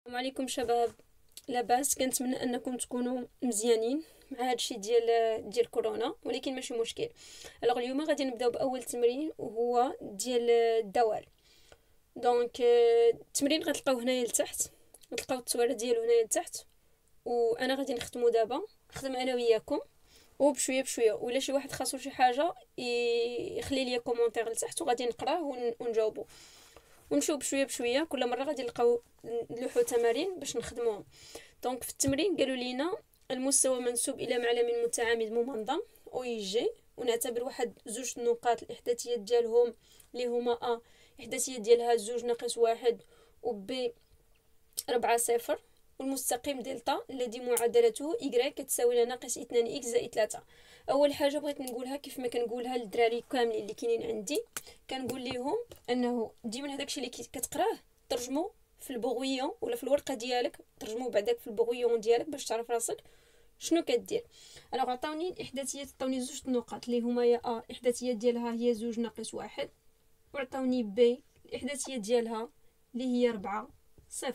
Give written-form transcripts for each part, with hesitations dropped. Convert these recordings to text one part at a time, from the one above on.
السلام عليكم شباب. لاباس؟ كنتمنى انكم تكونوا مزيانين مع هادشي ديال كورونا، ولكن ماشي مشكل. اليوم غادي نبداو باول تمرين وهو ديال الدوال. دونك التمرين غتلقاوه هنايا لتحت، غتلقاو التصويره ديالو هنايا لتحت، وانا غادي نختمو دابا، نخدم انا وياكم وبشويه بشويه. ولا شي واحد خاصو شي حاجه يخلي لي كومونتير لتحت وغادي نقراه ونجاوبو، ونمشيو بشويه بشويه. كل مره غادي نلقاو نلوحو تمارين باش نخدموهم. دونك في التمرين قالوا لينا المستوى منسوب الى معلم متعامد ممنظم او جي، ونعتبر واحد زوج النقاط الاحداثيات ديالهم اللي هما احداثيات ديالها 2-1 و ب 4-0، والمستقيم دلتا الذي معادلته y كتساوي لنا -2 x زائد 3. اول حاجه بغيت نقولها كيف ما كنقولها للدراري كاملين اللي كاينين عندي، كنقول لهم انه ديما هداكشي اللي كتقراه ترجمو في البغويون ولا في الورقه ديالك، ترجمو بعداك في البغويون ديالك باش تعرف راسك شنو كدير. عطاوني الاحداثيات، عطاوني زوج النقط اللي هما يا الاحداثيات ديالها هي 2-1، وعطاوني ب الاحداثيات ديالها اللي هي 4-0.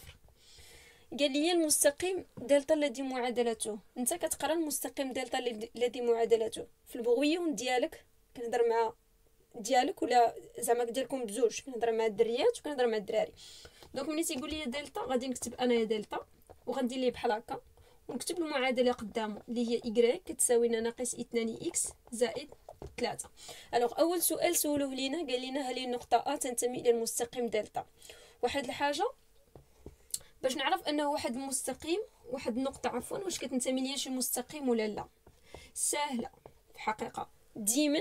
قال لي المستقيم دلتا الذي معادلته، انت كتقرا المستقيم دلتا الذي معادلته في البغويون ديالك. كنهضر مع ديالك ولا زعما ديالكم بزوج، كنهضر مع الدريات وكنهضر مع الدراري. دونك ملي تيقول لي دلتا غادي نكتب انايا دلتا، وغندير ليه بحال هكا ونكتب المعادله قدامه اللي هي y كتساوي لنا -2 x زائد 3. اول سؤال سولوه لينا، قال لنا هل النقطه ا تنتمي الى المستقيم دلتا. واحد الحاجه باش نعرف انه واحد المستقيم، واحد النقطه عفوا، واش كتنتمي ليا شي مستقيم ولا لا، سهله في الحقيقه. ديما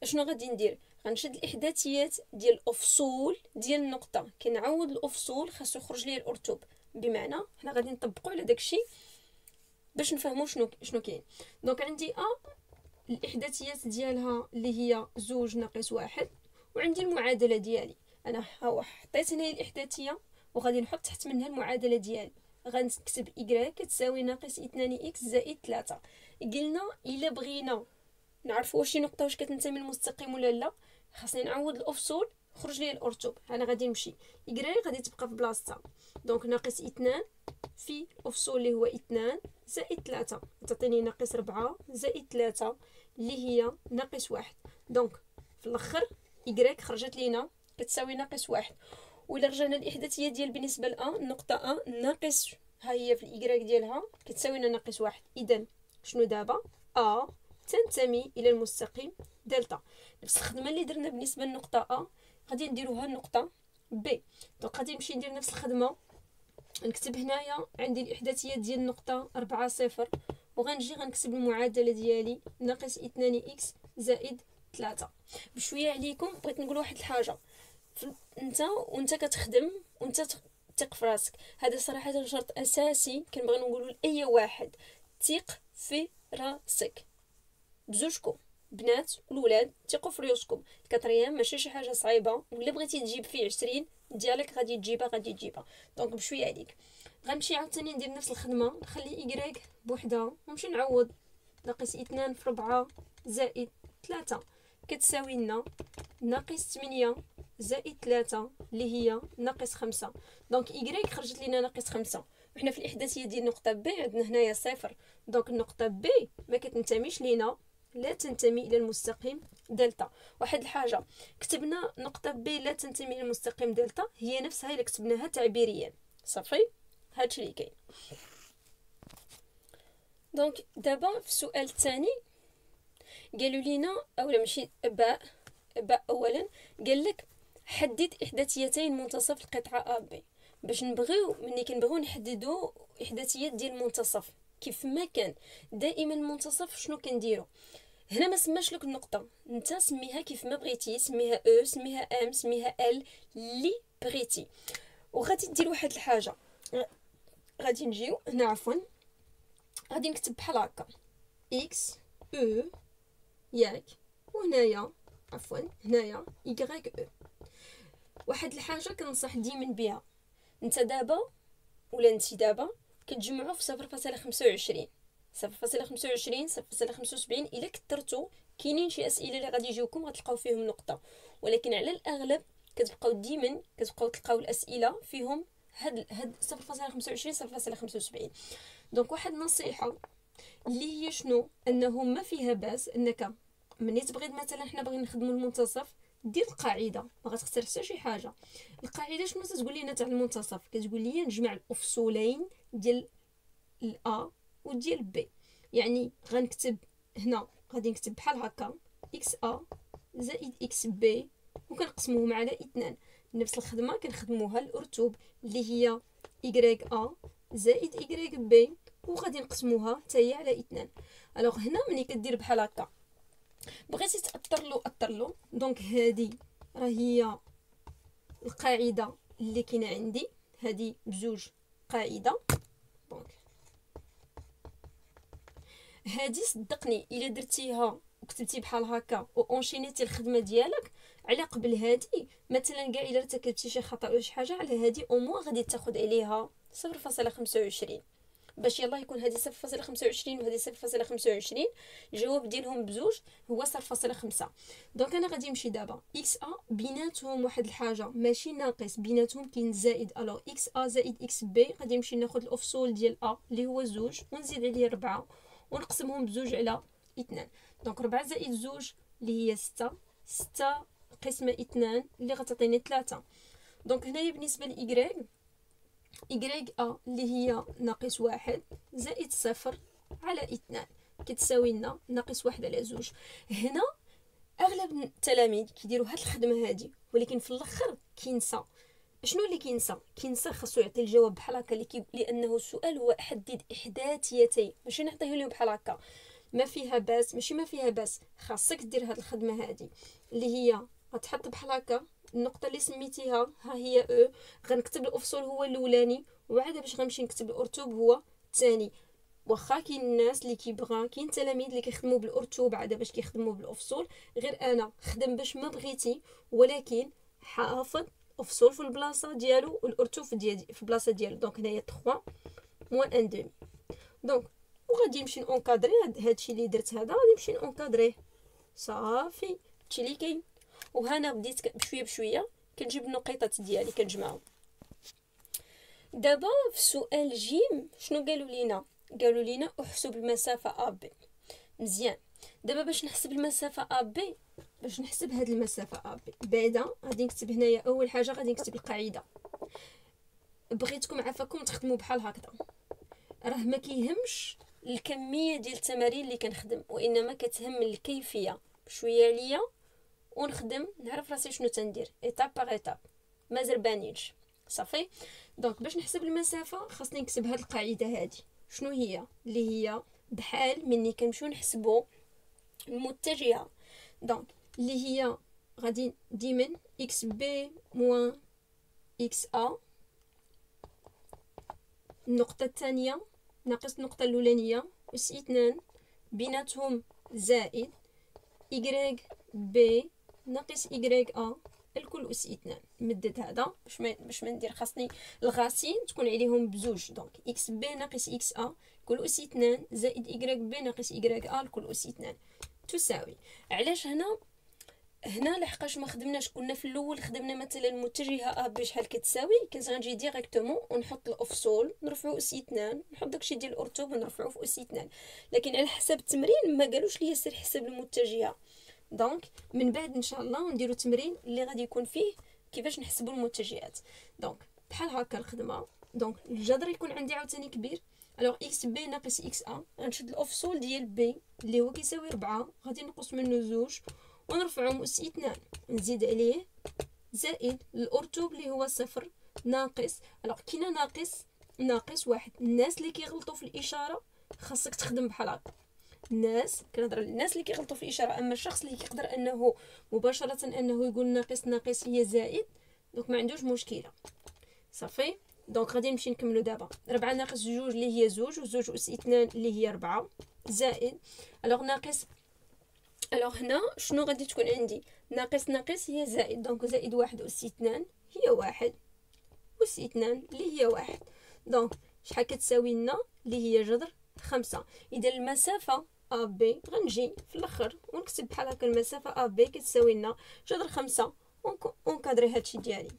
اشنو غادي ندير؟ غنشد الاحداثيات ديال الافصول ديال النقطه، كنعوض الافصول خاصو يخرج لي الارتوب، بمعنى حنا غادي نطبقوا على داكشي باش نفهموا شنو كاين. دونك عندي الاحداثيات ديالها اللي هي 2-1، وعندي المعادله ديالي. انا ها حطيت هنا الاحداثيه وغادي نحط تحت منها المعادله ديالي. غنكتب y كتساوي -2 x زائد 3. قلنا الا بغينا نعرفوا واش شي نقطه واش كتنتمي للمستقيم ولا لا، خاصني نعوض الافصول خرج لي الارتوب. انا غادي نمشي y غادي تبقى في بلاصتها، دونك -2 في الافصول اللي هو 2 زائد 3 تعطيني -4 زائد 3 اللي هي -1. دونك في الاخر y خرجت لينا كتساوي -1. وإلا رجعنا الاحداثيه ديال بالنسبه النقطه ناقص، ها هي في الايكغيك ديالها كتساوي لنا -1. اذا شنو دابا؟ تنتمي الى المستقيم دلتا. نفس الخدمه اللي درنا بالنسبه للنقطه غادي نديروها النقطه ب. دونك غادي نمشي ندير نفس الخدمه، نكتب هنايا عندي الاحداثيات ديال النقطه 4-0، وغنجي غنكتب المعادله ديالي -2 x زائد 3. بشويه عليكم بغيت نقول واحد الحاجه، انت كتخدم وانت تثق في راسك. هذا صراحه شرط اساسي كنبغي نقولوا لاي واحد، ثق في راسك بزوجكم، بنات والولاد، ثقوا في ريوسكم. الكاتريام ماشي شي حاجه صعيبه، ولا بغيتي تجيب فيه 20 ديالك غادي تجيبها. دونك بشويه عليك. غنمشي عاوتاني ندير نفس الخدمه، نخلي ايكغيك بوحدها ونمشي نعوض. -2 في 4 زائد 3 كتساوي لنا -8 زائد 3 اللي هي -5. دونك y خرجت لينا -5، وحنا في الاحداثيه ديال النقطه ب عندنا هنايا 0. دونك النقطه ب ما كتنتميش لينا، لا تنتمي الى المستقيم دلتا. واحد الحاجه، كتبنا نقطه ب لا تنتمي الى المستقيم دلتا هي نفسها اللي كتبناها تعبيريا. صافي، هادشي اللي كاين. دونك دابا في السؤال الثاني قالوا لينا، اولا ماشي باء اولا، قال لك حدد احداثيتين منتصف القطعه ا بي. باش ملي كنبغيو نحددوا احداثيات ديال المنتصف كيف ما كان دائما المنتصف شنو كنديروا هنا؟ ما سماش لك النقطه، انت سميها كيف ما بغيتي، سميها او، سميها ام، سميها ال، اللي بغيتي. وغادي دير واحد الحاجه، غادي نجيو هنا عفوا، غادي نكتب بحال هكا اكس او ياك، وهنايا عفوا هنايا y او. واحد الحاجه كنصح ديما بها، انت دابا ولا انت دابا كتجمعوا في 0.25 0.25 0.75. الا كثرتوا كاينين شي اسئله اللي غادي يجيوكم غتلقاو فيهم نقطه، ولكن على الاغلب كتبقاو ديما تلقاو الاسئله فيهم هاد 0.25 0.75. دونك واحد النصيحه اللي هي شنو، انه ما فيها باس انك ملي تبغي مثلا حنا باغيين نخدموا المنتصف دير القاعده، ما غتخسر حتى شي حاجه. القاعده شنو تتقول لنا تاع المنتصف؟ كتقول لي نجمع الافصولين ديال الأ وديال بي. يعني غنكتب هنا، غادي نكتب بحال هكا اكس ا زائد اكس بي وكنقسموهم على 2. نفس الخدمه كنخدموها الارتوب اللي هي y ا زائد y بي وغادي نقسموها حتى هي على 2. الوغ هنا ملي كدير بحال هكا بغيتي اثر له دونك هذه راه هي القاعده اللي كاينه عندي، هذه بجوج قاعده. دونك هادي صدقني الا درتيها وكتبتي بحال هكا وانشينيتي الخدمه ديالك على قبل هادي، مثلا كاع الا ارتكبتي شي خطا ولا شي حاجه على هادي او مو غادي تاخذ عليها 0.25 باش يلا يكون هادي 0.25 وهادي 0.25. الجواب ديالهم بزوج هو 0.5. دونك انا غادي نمشي دابا اكس ا بيناتهم واحد الحاجه ماشي ناقص، بيناتهم كاين زائد. الوغ اكس ا زائد اكس بي غادي نمشي ناخذ الافصول ديال ا اللي هو زوج ونزيد عليه 4 ونقسمهم بزوج على 2. دونك 4 زائد زوج اللي هي 6 قسمه 2 اللي غتعطيني 3. دونك هنايا بالنسبه ل y ا اللي هي ناقص 1 زائد 0 على 2 كتساوي لنا ناقص 1 على 2. هنا اغلب التلاميذ كيديروا هاد الخدمه هادي ولكن في الاخر كينسى. شنو اللي كينسى خاصو يعطي الجواب بحال هكا لانه السؤال هو حدد احداثيتين، ماشي نعطيه لهم بحال هكا ما فيها باس. ماشي ما فيها باس، خاصك دير هاد الخدمه هادي اللي هي غتحط بحال هكا النقطه اللي سميتيها ها هي او، غنكتب الافصول هو الاولاني وعاد باش غنمشي نكتب الارتوب هو الثاني. واخا كاين الناس اللي كاين التلاميذ اللي كيخدموا بالارتوب عاد باش كيخدموا بالافصول، غير انا خدم باش ما بغيتي ولكن حافظ افصول في البلاصه ديالو والارتوب في البلاصه ديالو. دونك هنايا 3 موان 1 دومي. دونك وغادي نمشي نونكادري هادشي اللي درت هذا، غادي نمشي نونكادريه صافي هادشي اللي كاين. وهنا بديت بشويه بشويه كنجيب النقيطات ديالي كنجمعهم. دابا في سؤال جيم شنو قالوا لينا احسب المسافه ا بي. مزيان، دابا باش نحسب المسافه ا بي، باش نحسب هاد المسافه ا بي بعدا غادي نكتب هنايا اول حاجه غادي نكتب القاعده. بغيتكم عافاكم تخدموا بحال هكذا، راه ما كيهمش الكميه ديال التمارين اللي كنخدم وانما كتهم الكيفيه. بشويه عليا ونخدم نعرف راسي شنو تندير ايتاب باغ ايتاب ما زربانينش صافي. دونك باش نحسب المسافه خاصني نكتب هاد القاعده هادي. شنو هي؟ اللي هي بحال مني كنمشيو نحسبوا المتجهه. دونك اللي هي غادي ديما اكس بي موان اكس ا، النقطه الثانيه ناقص النقطه الاولانيه اس 2 بيناتهم زائد y بي ناقص y ا الكل اس 2. نمدد هذا باش ما ندير، خاصني الغاسين تكون عليهم بزوج. دونك اكس بي ناقص اكس ا كل اس 2 زائد y بي ناقص y ا الكل اس 2 تساوي. علاش هنا لحقاش ما خدمناش؟ كنا في الاول خدمنا مثلا متجهه ا بي شحال كتساوي، كنت غنجي ديريكتومون ونحط الافصول نرفعو اس 2 نحط داكشي ديال الارتوب ونرفعو في اس 2. لكن على حسب التمرين ما قالوش لي سير حسب المتجهه. دونك من بعد ان شاء الله نديرو تمرين اللي غادي يكون فيه كيفاش نحسبوا المتجهات. دونك بحال هكا الخدمه. دونك الجذر يكون عندي عاوتاني كبير. الوغ اكس بي ناقص اكس ا غنشد الافصول ديال بي اللي هو كيساوي 4 غادي نقص منه زوج ونرفعهم اس 2 نزيد عليه زائد الارتوب اللي هو 0 ناقص. الوغ كاينه ناقص واحد. الناس اللي كيغلطوا في الاشاره خاصك تخدم بحال هكا. الناس كنهضر للناس اللي كيغلطوا في الاشاره، اما الشخص اللي كيقدر انه مباشره انه يقول ناقص هي زائد دونك ما عندوش مشكله صافي. دونك غادي نمشي نكملو دابا 4 ناقص 2 اللي هي زوج وزوج اس 2 اللي هي 4 زائد. الوغ ناقص، الوغ هنا شنو غادي تكون عندي؟ ناقص هي زائد. دونك زائد 1 اس 2 هي 1 اس 2 اللي هي 1. دونك شحال كتساوي لنا؟ اللي هي جذر 5. اذا المسافه ا بي غنجي في الاخر ونكتب بحال هكا المسافه ا بي كتساوي لنا جذر 5 ونكادري هادشي ديالي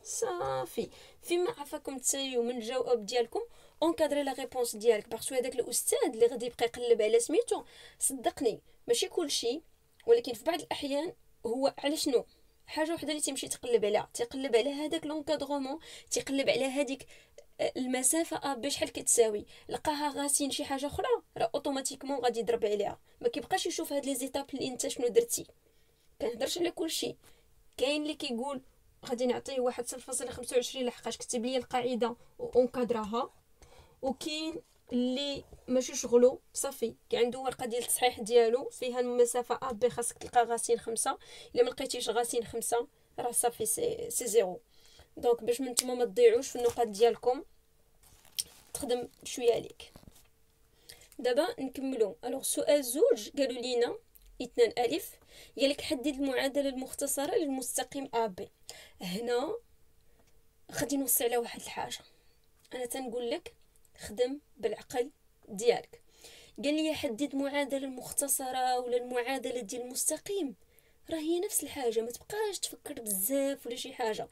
صافي. فيما عفاكم تساليو من الجواب ديالكم اونكادري لا ريبونس ديالك، باسكو هذاك الاستاذ اللي غادي يبقى يقلب على سميتو، صدقني ماشي كلشي، ولكن في بعض الاحيان هو على شنو حاجه وحده اللي تيمشي تقلب عليها، تيقلب على هذاك لونكادرومون، تيقلب على هذيك المسافه ا شحال كتساوي، لقاها غاسين شي حاجه اخرى، راه اوتوماتيكمون غادي يضرب عليها، ما كيبقاش يشوف هاد لي زيتاب اللي انت شنو درتي. كنهضرش على كلشي، كاين اللي كيقول غادي نعطيه واحد 0.25 لحقاش كتب لي القاعده وانكادراها، وكاين اللي ماشي شغلو صافي كي عنده ورقه ديال التصحيح ديالو فيها المسافه ا بي خاصك تلقى غاسين 5، الا ما لقيتيش غاسين 5 راه صافي سي زيرو. دونك باش من نتوما ما تضيعوش في النقاط ديالكم تخدم شويه عليك. دابا نكملوا. الوغ سؤال زوج قالوا لينا 2 الف قالك حدد المعادله المختصره للمستقيم ا بي. هنا غادي نوصي على واحد الحاجه، انا تنقول لك خدم بالعقل ديالك. قال لي حدد معادله المختصره ولا المعادله ديال المستقيم، راه هي نفس الحاجه، ما تبقاش تفكر بزاف ولا شي حاجه.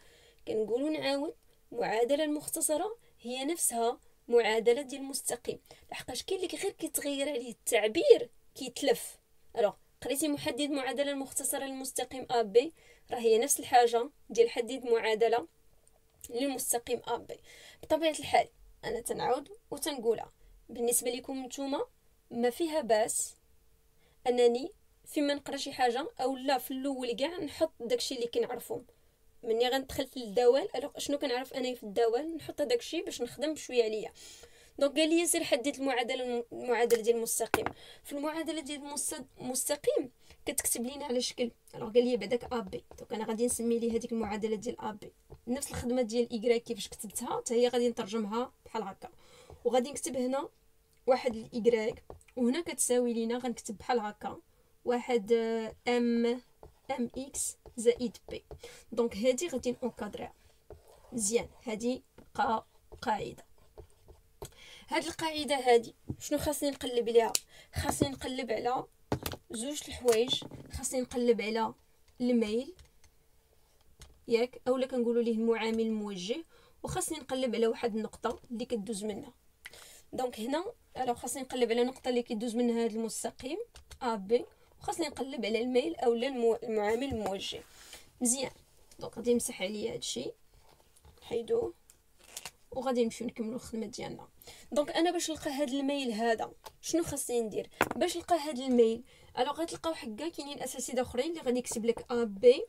كنقولوا نعاود، المعادله المختصره هي نفسها معادله ديال المستقيم، لحقاش كاين اللي غير كيتغير عليه التعبير كيتلف. الوغ قريتي محدد المعادله المختصره للمستقيم ا بي، راه هي نفس الحاجه ديال حدد معادله للمستقيم ا بي. بطبيعه الحال انا تنعاود وتنقولها بالنسبه لكم نتوما، ما فيها باس انني فيما نقرا شي حاجه او لا في الاول كاع نحط داكشي اللي كنعرفو. مني غندخل في الدوال الوغ شنو كنعرف انا في الدوال نحط داكشي باش نخدم شويه عليا. دونك قال لي سير حدد المعادله ديال المستقيم. في المعادله ديال المستقيم كتكتب لينا على شكل، الوغ قال لي بعداك ا بي، دونك انا غادي نسمي لي هذيك المعادله ديال ا بي نفس الخدمه ديال ايكغيك كيفاش كتبتها حتى هي غادي نترجمها بحال هكا، وغادي نكتب هنا واحد الايكغيك، وهنا كتساوي لينا غنكتب بحال هكا واحد ام اكس زائد بي. دونك هادي غادي نونكادريها مزيان. هادي قاعده. هاد القاعده هادي شنو خاصني نقلب عليها؟ خاصني نقلب على زوج الحوايج، خاصني نقلب على الميل ياك اولا كنقولوا ليه المعامل الموجه، وخاصني نقلب على واحد النقطه اللي كدوز منها. دونك هنا انا خاصني نقلب على نقطه اللي كيدوز منها هذا المستقيم ا بي، وخاصني نقلب على الميل اولا المعامل الموجه. مزيان. دونك غادي نمسح عليا هادشي نحيدوه وغادي نمشيو نكملوا الخدمه ديالنا. دونك انا باش نلقى هاد الميل هذا شنو خاصني ندير باش نلقى هاد الميل؟ الوغ غتلقاو حكا كاينين اساسيده اخرين اللي غادي يكتب لك ا بي،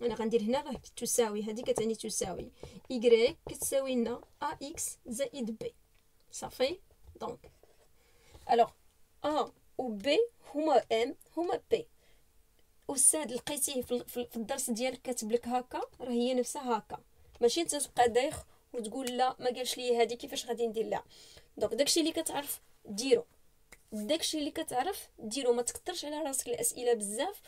انا غندير هنا راه تساوي، هذه كتعني تساوي y كتساوي لنا ا اكس زائد بي. صافي. دونك الوغ ا و بي هما ام هما بي. استاذ لقيتيه في الدرس ديالك كاتب لك هكا، راه هي نفسها هكا، ماشي انت تبقى دايخ وتقول لا ما قالش لي هذه كيفاش غادي ندير لها. دونك داكشي اللي كتعرف ديرو، داكشي اللي كتعرف ديرو، ما تكثرش على راسك الاسئله بزاف،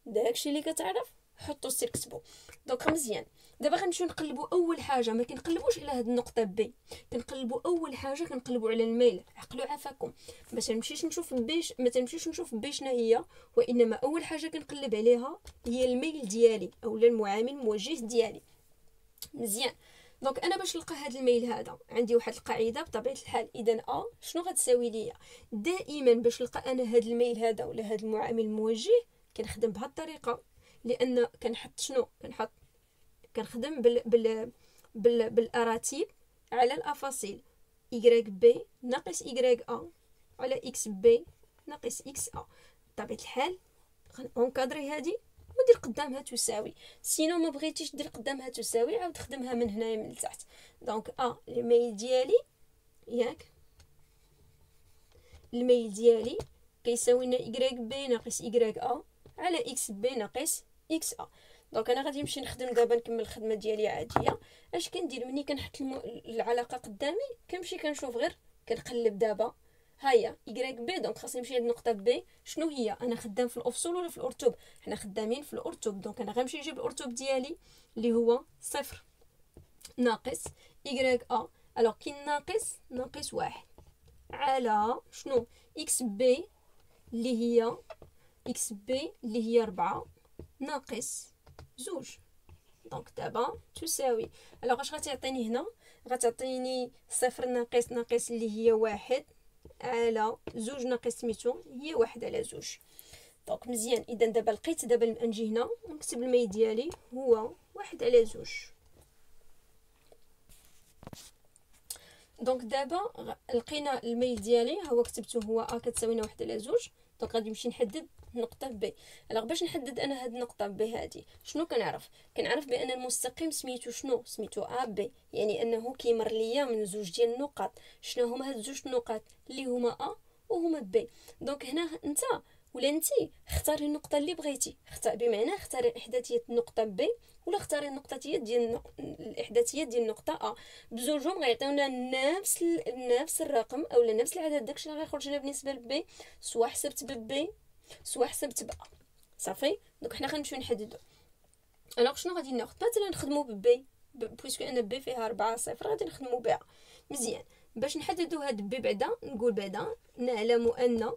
داكشي اللي كتعرف حطو سير كتبو. دونك مزيان. دابا غنمشيو نقلبوا اول حاجه، ما كنقلبوش على هاد النقطه بي، كنقلبوا اول حاجه كنقلبوا على الميل. عقلوا عافاكم، ما تنمشيش نشوف بي شنو هي، وانما اول حاجه كنقلب عليها هي الميل ديالي اولا المعامل الموجه ديالي. مزيان. دونك انا باش نلقى هذا الميل هذا عندي واحد القاعده بطبيعه الحال، اذا شنو غتساوي ليا؟ دائما باش نلقى انا هذا الميل هذا ولا هذا المعامل الموجه كنخدم بهذه الطريقه، لان كنحط شنو كنخدم بالاراتيب على الافاصيل y b ناقص y a على x b ناقص x a. بطبيعه الحال غنكادري هذه ودير قدامها تساوي، سينو ما بغيتيش دير قدامها تساوي عاود خدمها من هنايا من التحت. دونك الميل ديالي ياك الميل ديالي كيساوي لنا y b ناقص y a على x b ناقص x a. دونك انا غادي نمشي نخدم دابا نكمل الخدمه ديالي عاديه. اش كندير ملي كنحط العلاقه قدامي كنمشي كنشوف غير كنقلب. دابا هيا y b، دونك خاصني نمشي للنقطه b شنو هي؟ انا خدام في الافصول ولا في الارتوب؟ حنا خدامين في الارتوب، دونك انا غنمشي نجيب الارتوب ديالي اللي هو 0 ناقص y a. الوغ كي ناقص 1 على شنو x b اللي هي 4 ناقص 2 دونك دابا تساوي. الوغ اش غتعطيني هنا؟ غتعطيني صفر ناقص ناقص اللي هي واحد على زوج ناقص سميتو هي واحد على زوج. دونك مزيان. اذا دابا لقيت، دابا نجي هنا ونكتب الماء ديالي هو واحد على زوج. دونك دابا لقينا الميل ديالي هو كتبته هو ا كتساوينا واحد على زوج. دونك غادي نمشي نحدد النقطه بي. الوغ باش نحدد انا هاد النقطه بي هادي شنو كنعرف؟ كنعرف بان المستقيم سميتو شنو؟ سميتو ا بي، يعني انه كيمر ليا من زوج ديال النقط. شنو هما هاد زوج النقط اللي هما ا وهما بي؟ دونك هنا انت ولا انتي اختاري النقطه اللي بغيتي، بمعنى اختاري الاحداثيه النقطه بي ولا اختاري النقطه ديال الاحداثيه ديال النقطه ا. بزوجهم غيعطيونا نفس الرقم اولا نفس العدد. داكشي اللي غيخرج لنا بالنسبه لبي سواء حسبت ببي سواء حسبت با. صافي. دونك حنا غنمشيو نحددو. الوغ شنو غادي ناخذ؟ مثلا نخدمو ببي بويسكو ان بي فيها 4 صفر غادي نخدمو بها. مزيان. باش نحددو هاد بي بعدا نقول بعدا نعلم ان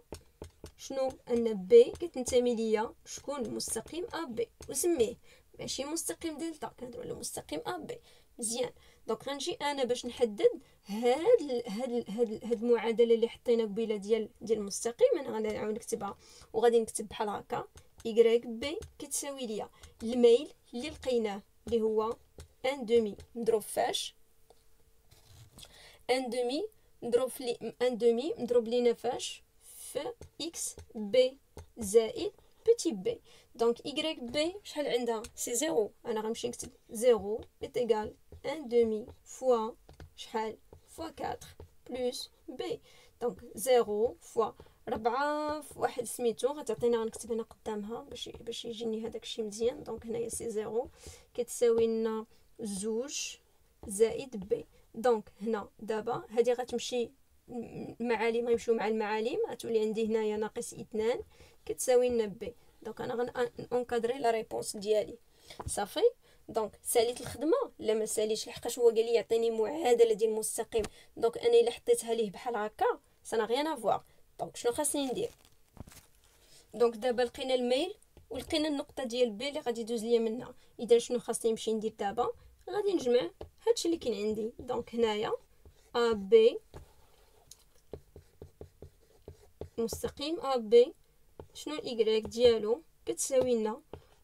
شنو؟ ان بي كتنتمي ليا شكون؟ المستقيم ا بي، وسميه ماشي مستقيم دلتا، كنهضروا على مستقيم ا بي. مزيان. دونك غنجي انا باش نحدد هاد المعادله اللي حطينا قبيله ديال المستقيم. انا غادي نعاود نكتبها وغادي نكتب بحال هكا y بي كتساوي ليا الميل اللي لقيناه اللي هو ان دومي مضروب فاش؟ ان دومي مضروب في ان دومي مضروب لينا فاش؟ في اكس بي زائد بوتي بي. دونك y بي شحال عندها؟ سي زيرو. انا غنمشي نكتب زيرو est égal ان دومي فوا شحال؟ فوا 4 بلس بي. دونك زيرو فوا 4 في واحد سميتو غتعطينا، غنكتب هنا قدامها باش يجيني هذاك الشيء مزيان. دونك هنايا سي زيرو كتساوي لنا زوج زائد بي. دونك هنا دابا هذه غتمشي المعالم غيمشيو مع المعالم، غتولي عندي هنايا ناقص 2 كتساوي لنا بي. دونك انا غنكادري لا ريبونس ديالي. صافي. دونك ساليت الخدمه؟ لا ما ساليتش، لحقاش هو قال لي يعطيني معادله ديال المستقيم. دونك انا الا حطيتها ليه بحال هكا سنا غيان افوار. دونك شنو خاصني ندير؟ دونك دابا لقينا الميل ولقينا النقطه ديال بي اللي غادي يدوز ليا منها. اذا شنو خاصني نمشي ندير دابا؟ غادي نجمع هادشي اللي كاين عندي. دونك هنايا ا بي مستقيم ا بي شنو الايكغيك ديالو؟ كتساوي لنا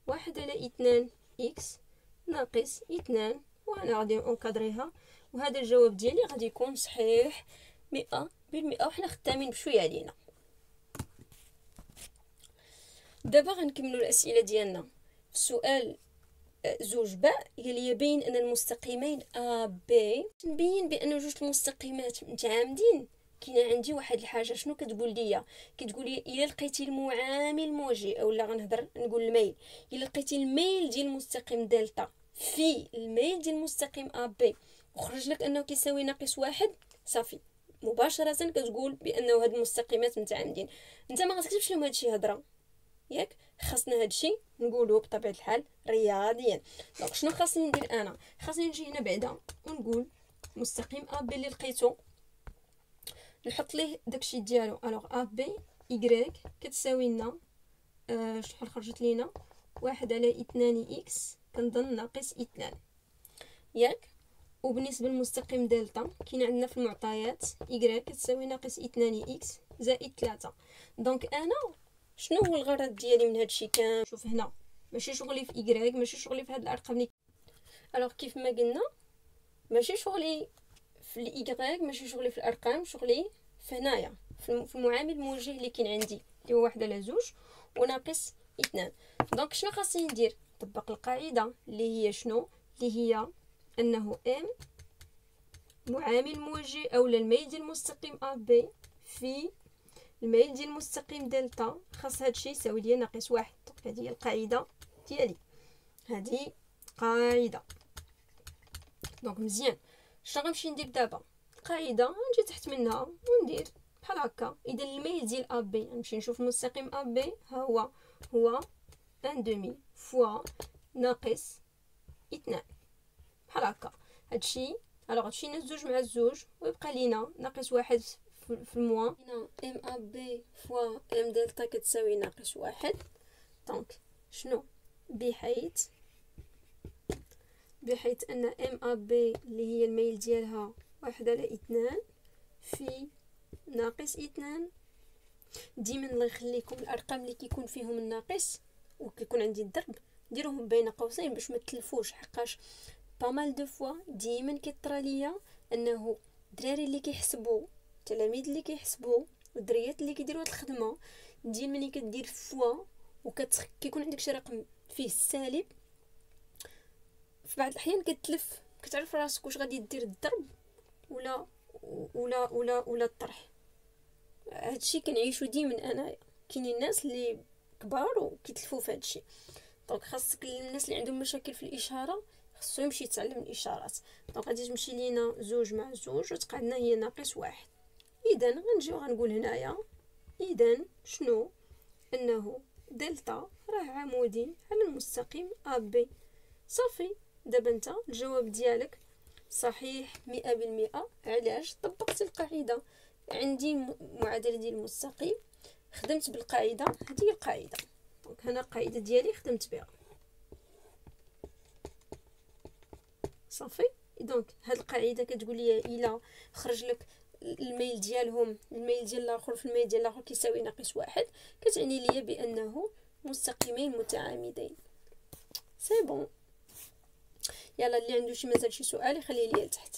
واحد على 2 اكس ناقص 2. وانا غادي انكادريها وهذا الجواب ديالي غادي يكون صحيح 100%. وحنا خدامين بشويه علينا. دابا غنكملوا الاسئله ديالنا. في السؤال زوج باء قال لي بين ان المستقيمين ا بي. نبين بان جوج المستقيمات متعامدين. كاينه عندي واحد الحاجه شنو كتقول لي؟ كتقول لي الا لقيتي المعامل موجي اولا نقول الميل، الا لقيتي الميل ديال المستقيم دلتا في الميل ديال المستقيم ا بي وخرج لك انه كيساوي ناقص واحد، صافي مباشره كتقول بانه هاد المستقيمات متعامدين. انت ما غتكتبش لهم هادشي هضره، ياك؟ خاصنا هادشي نقولوه بطبيعه الحال رياضيا. دونك شنو خاصني ندير؟ انا خاصني نجي هنا بعدا ونقول مستقيم ا بي اللي لقيتو نحط ليه داكشي ديالو. الوغ ا بي y كتساوي لنا شحال خرجت لينا؟ واحد على 2 اكس كنظن ناقص 2، ياك؟ وبالنسبه للمستقيم دلتا كاين عندنا في المعطيات y كتساوي ناقص 2 اكس زائد 3. دونك انا شنو هو الغرض ديالي من هادشي كامل؟ شوف هنا ماشي شغلي في y، ماشي شغلي في هاد الارقام اللي الوغ كيف ما قلنا ماشي شغلي في الاي، ماشي شغلي في الارقام، شغلي في هنايا في المعامل الموجه اللي كاين عندي اللي هو واحد على زوج وناقص 2. دونك شنو خاصني ندير؟ نطبق القاعده اللي هي شنو؟ اللي هي انه ام معامل موجه اولا الميل ديال المستقيم ا بي في الميل ديال المستقيم دلتا خاص هادشي يساوي ليا ناقص واحد. دونك هذه هي القاعده ديالي، هذه قاعده. دونك مزيان. شنو غنمشي ندير دابا؟ القاعده نجي تحت منها وندير بحال هكا. اذا الميل ديال ا بي نمشي نشوف المستقيم ا بي ها هو ان دومي فوا ناقص 2 بحال هكا. هادشي الوغ هادشي نزوج مع الزوج ويبقى لينا ناقص واحد في الموا. هنا ام ا بي فوا ام دلتا كتساوي ناقص واحد. دونك شنو؟ بحيث بحيث ان ام ا بي اللي هي الميل ديالها 1/2 في ناقص 2. ديما الله يخليكم الارقام اللي كيكون فيهم الناقص وكيكون عندي الضرب ديروهم بين قوسين باش ما تلفوش، حقاش بامال دو فوا ديما كيطرى ليا انه الدراري اللي كيحسبوا، التلاميذ اللي كيحسبوا والدريات اللي كيديروا هاد الخدمه ديال ملي كدير فوا كيكون عندك شي رقم فيه السالب، في بعض الاحيان كتلف، كتعرف راسك واش غادي دير الضرب ولا الطرح. هادشي كنعيشو ديما انايا. كاينين الناس اللي كبار وكيتلفوا في هادشي، دونك خاصك الناس اللي عندهم مشاكل في الاشاره خصو يمشي يتعلم الاشارات. دونك غادي تمشي لينا 2 مع 2 وتقعدنا هي ناقص 1. اذا غنجيو غنقول هنايا اذا شنو انه دلتا راه عمودي على المستقيم ا بي. صافي، دابا انت الجواب ديالك صحيح 100%. علاش؟ طبقت القاعده، عندي معادله ديال المستقيم، خدمت بالقاعده، هذه هي القاعده. دونك هنا القاعده ديالي خدمت بها. صافي، دونك هاد القاعده كتقول لي الا خرج لك الميل ديالهم، الميل ديال الاخر في الميل ديال الاخر كيساوي ناقص 1، كتعني لي بانه مستقيمين متعامدين. سي بون. يلا اللي عنده شي مازال شي سؤال يخليه لي لتحت.